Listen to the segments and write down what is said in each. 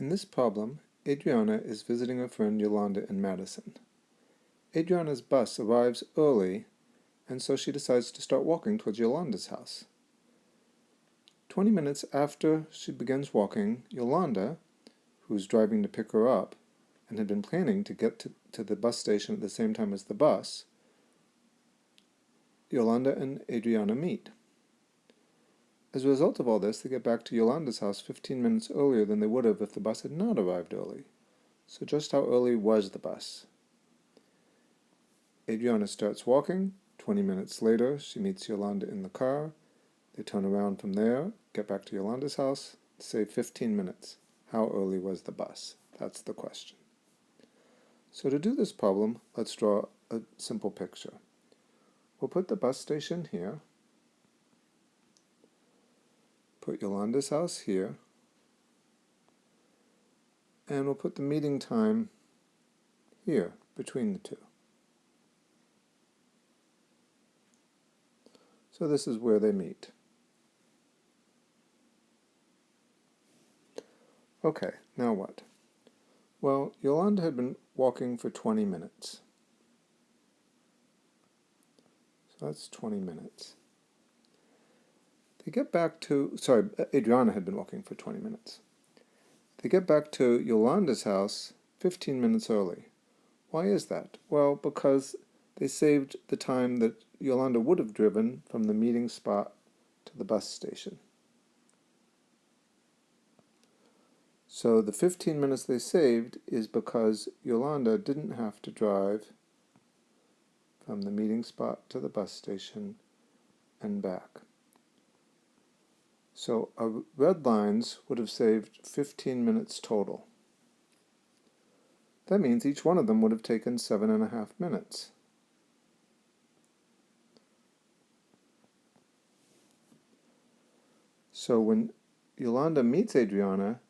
In this problem, Adriana is visiting her friend Yolanda in Madison. Adriana's bus arrives early, and so she decides to start walking towards Yolanda's house. 20 minutes after she begins walking, Yolanda, who's driving to pick her up and had been planning to get to the bus station at the same time as the bus, Yolanda and Adriana meet. As a result of all this, they get back to Yolanda's house 15 minutes earlier than they would have if the bus had not arrived early. So just how early was the bus? Adriana starts walking. 20 minutes later, she meets Yolanda in the car. They turn around from there, get back to Yolanda's house, say 15 minutes. How early was the bus? That's the question. So to do this problem, let's draw a simple picture. We'll put the bus station here, put Yolanda's house here, and we'll put the meeting time here, between the two. So this is where they meet. Okay, now what? Well, Yolanda had been walking for 20 minutes. So that's 20 minutes. They get back to, Adriana had been walking for 20 minutes. They get back to Yolanda's house 15 minutes early. Why is that? Well, because they saved the time that Yolanda would have driven from the meeting spot to the bus station. So the 15 minutes they saved is because Yolanda didn't have to drive from the meeting spot to the bus station and back. So our red lines would have saved 15 minutes total. That means each one of them would have taken 7.5 minutes. So when Yolanda meets Adriana,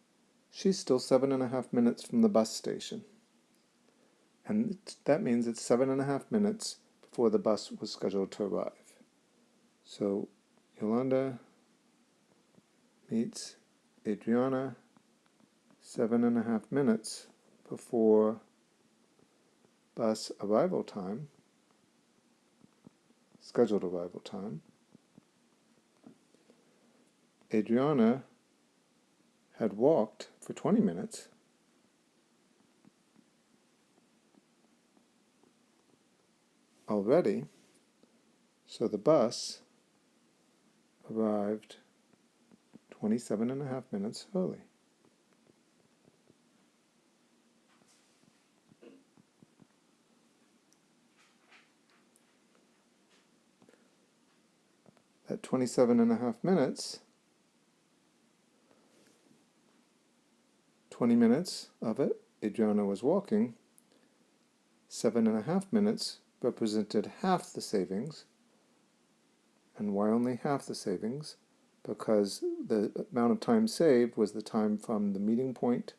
she's still 7.5 minutes from the bus station. And that means it's 7.5 minutes before the bus was scheduled to arrive. So Yolanda meets Adriana 7.5 minutes before bus arrival time, scheduled arrival time. Adriana had walked for 20 minutes. Already, so the bus arrived 27.5 minutes early. At 27.5 minutes, 20 minutes of it, Adriana was walking. 7.5 minutes represented half the savings. And why only half the savings? Because the amount of time saved was the time from the meeting point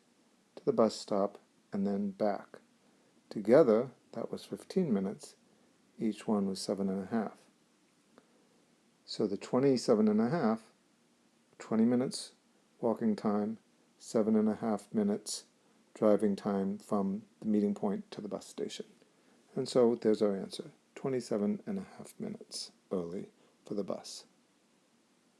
to the bus stop and then back. Together, that was 15 minutes. Each one was 7.5. So the 27.5, 20 minutes walking time, 7.5 minutes driving time from the meeting point to the bus station. And so there's our answer, 27.5 minutes early for the bus.